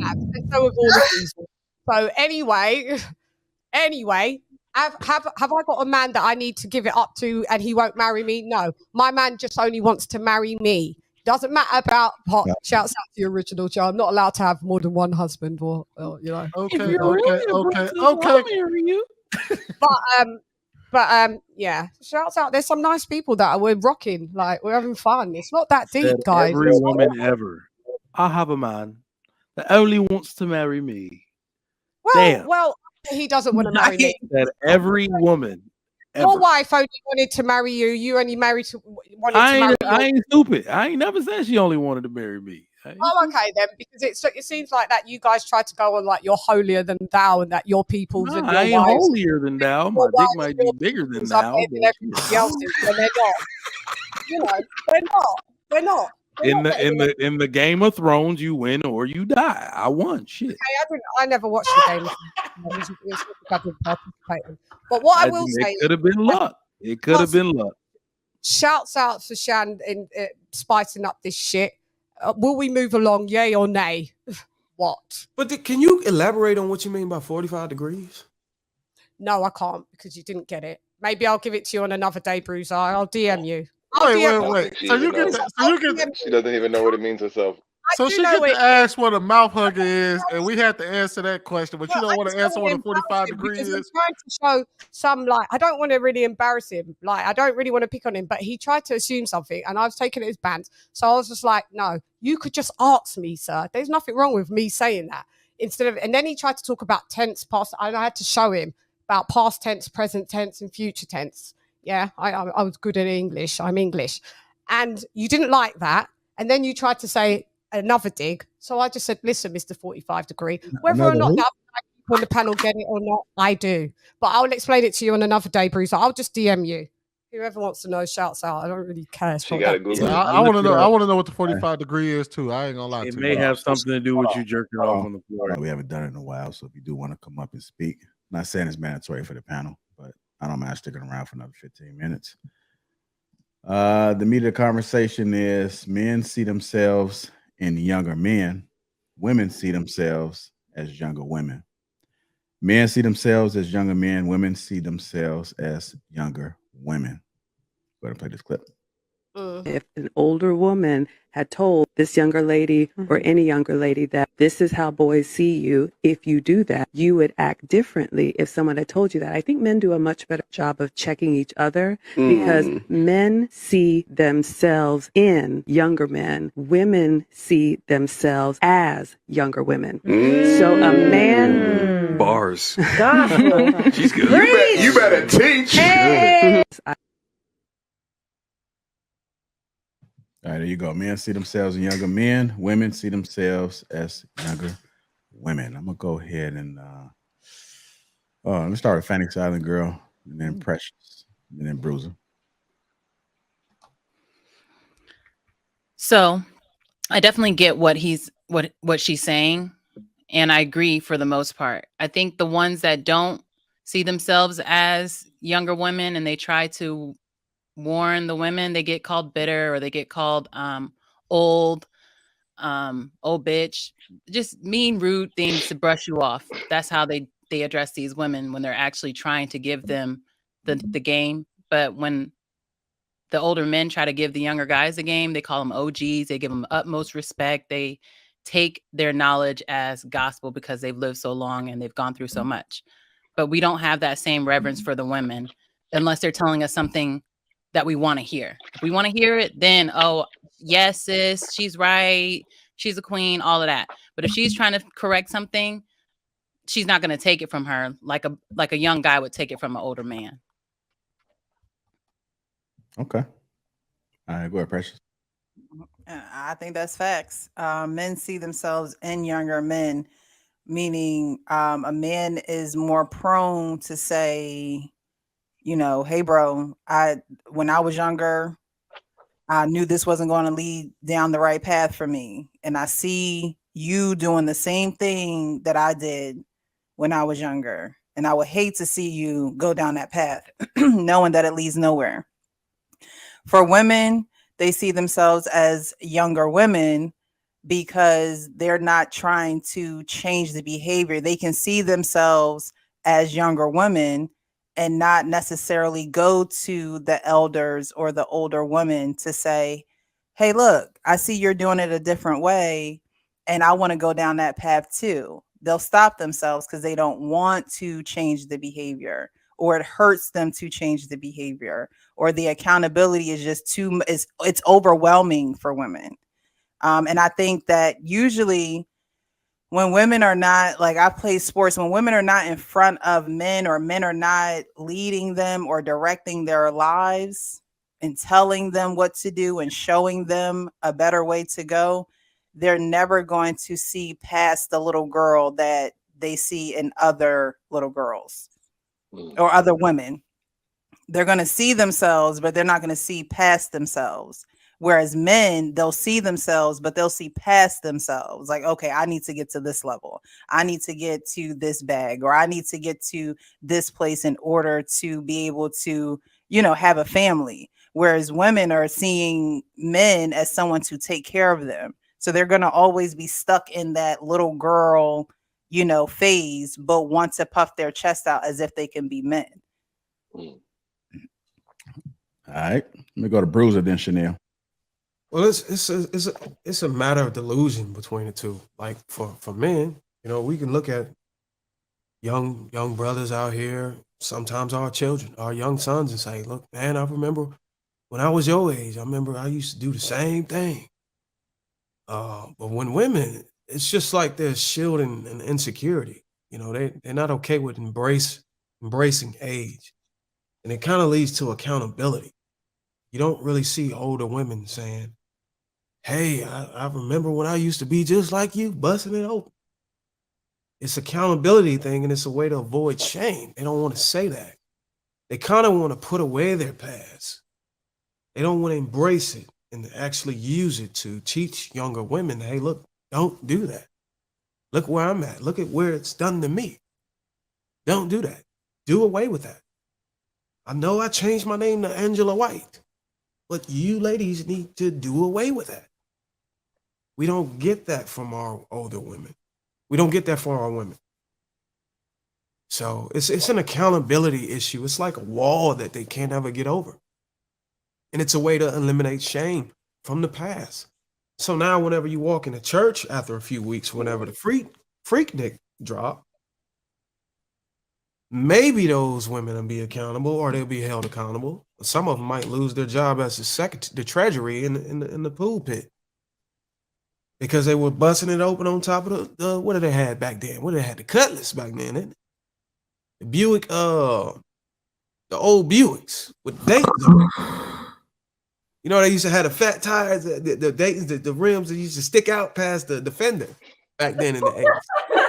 have. And so have all of these. So anyway, have I got a man that I need to give it up to and he won't marry me? No. My man just only wants to marry me. Doesn't matter about what. Shouts out to the original Joe. I'm not allowed to have more than one husband or you know. Okay. But yeah, shouts out. There's some nice people that we're rocking. Like, we're having fun. It's not that deep, guys. Every woman ever. I have a man that only wants to marry me. Well, he doesn't want to marry me. That every woman ever. Your wife only wanted to marry you. You only wanted to marry you. I ain't stupid. I ain't never said she only wanted to marry me. Oh, okay then, because it seems like that you guys try to go on like you're holier than thou and that your people's and your I ain't wives, holier than thou. My dick might be bigger than thou. And everybody else is, and they're not. You know, they're not. In the Game of Thrones, you win or you die. I won. Shit. Okay, I never watched the Game of Thrones. But what I will say, it could have been luck. It could have been luck. Shouts out for Shan in spicing up this shit. Will we move along, yay or nay? What? But can you elaborate on what you mean by 45 degrees? No, I can't because you didn't get it. Maybe I'll give it to you on another day, Bruiser. I'll DM you. Wait. So you get. She doesn't even know what it means herself. So she gets to ask what a mouth hugger is, and we have to answer that question, but you don't want to answer what a 45 degrees is. I'm trying to show some, like, I don't want to really embarrass him. Like, I don't really want to pick on him, but he tried to assume something, and I was taking it as banned. So I was just like, no, you could just ask me, sir. There's nothing wrong with me saying that. And then he tried to talk about tense, past, and I had to show him about past tense, present tense, and future tense. Yeah, I was good at English. I'm English. And you didn't like that. And then you tried to say another dig. So I just said, listen, Mr. 45 degree, whether or not the other people on the panel get it or not, I do. But I'll explain it to you on another day, Bruiser. I'll just DM you. Whoever wants to know, shouts out. I don't really care. I want to know. I want to know what the 45 degree is too. I ain't gonna lie. It may have something to do with you jerking off on the floor. We haven't done it in a while, so if you do want to come up and speak, I'm not saying it's mandatory for the panel, but I don't mind sticking around for another 15 minutes. The meat of the conversation is men see themselves in younger men. Women see themselves as younger women. Men see themselves as younger men. Women see themselves as younger women. Go ahead and play this clip. If an older woman had told this younger lady or any younger lady that this is how boys see you, if you do that, you would act differently if someone had told you that. I think men do a much better job of checking each other because men see themselves in younger men. Women see themselves as younger women. So a man... Bars. She's good. You better teach. Hey. All right, there you go. Men see themselves as younger men. Women see themselves as younger women. I'm going to go ahead and let me start with Phoenix Island Girl, and then Precious, and then Bruiser. So I definitely get what she's saying, and I agree for the most part. I think the ones that don't see themselves as younger women and they try to warn the women, they get called bitter or they get called old bitch, just mean, rude things to brush you off. That's how they address these women when they're actually trying to give them the game. But when the older men try to give the younger guys the game, they call them OGs. They give them utmost respect. They take their knowledge as gospel because they've lived so long and they've gone through so much. But we don't have that same reverence for the women unless they're telling us something that we want to hear. If we want to hear it, then, oh, yes, sis, she's right. She's a queen, all of that. But if she's trying to correct something, she's not going to take it from her like a young guy would take it from an older man. Okay. All right, go ahead, Precious. I think that's facts. Men see themselves in younger men, meaning a man is more prone to say, you know, hey, bro, when I was younger, I knew this wasn't going to lead down the right path for me. And I see you doing the same thing that I did when I was younger. And I would hate to see you go down that path, knowing that it leads nowhere. For women, they see themselves as younger women, because they're not trying to change the behavior. They can see themselves as younger women and not necessarily go to the elders or the older women to say, hey, look, I see you're doing it a different way, and I want to go down that path too. They'll stop themselves because they don't want to change the behavior, or it hurts them to change the behavior, or the accountability is just it's overwhelming for women. And I think that usually when women are not, like, I play sports, when women are not in front of men, or men are not leading them or directing their lives and telling them what to do and showing them a better way to go, they're never going to see past the little girl that they see in other little girls or other women. They're going to see themselves, but they're not going to see past themselves. Whereas men, they'll see themselves, but they'll see past themselves. Like, okay, I need to get to this level. I need to get to this bag, or I need to get to this place in order to be able to, have a family. Whereas women are seeing men as someone to take care of them. So they're going to always be stuck in that little girl, phase, but want to puff their chest out as if they can be men. All right. Let me go to Bruiser then Chanel. Well, it's a matter of delusion between the two. Like for men, we can look at young brothers out here, sometimes our children, our young sons, and say, look, man, I remember when I was your age, I remember I used to do the same thing. But when women, it's just like they're shielding an insecurity. They're not okay with embracing age. And it kind of leads to accountability. You don't really see older women saying, hey, I remember when I used to be just like you, busting it open. It's accountability thing, and it's a way to avoid shame. They don't want to say that. They kind of want to put away their past. They don't want to embrace it and actually use it to teach younger women, hey, look, don't do that. Look where I'm at. Look at where it's done to me. Don't do that. Do away with that. I know I changed my name to Angela White, but you ladies need to do away with that. We don't get that from our older women. We don't get that from our women. So it's an accountability issue. It's like a wall that they can't ever get over. And it's a way to eliminate shame from the past. So now whenever you walk in a church after a few weeks, whenever the freaknik drop, maybe those women will be accountable, or they'll be held accountable. Some of them might lose their job as the treasury in the pool pit, because they were busting it open on top of the what did they had back then? What did they had? The Cutlass back then, the Buick, the old Buicks with Dayton's on. They used to have the fat tires, the Dayton's, the rims that used to stick out past the fender back then in the 80s.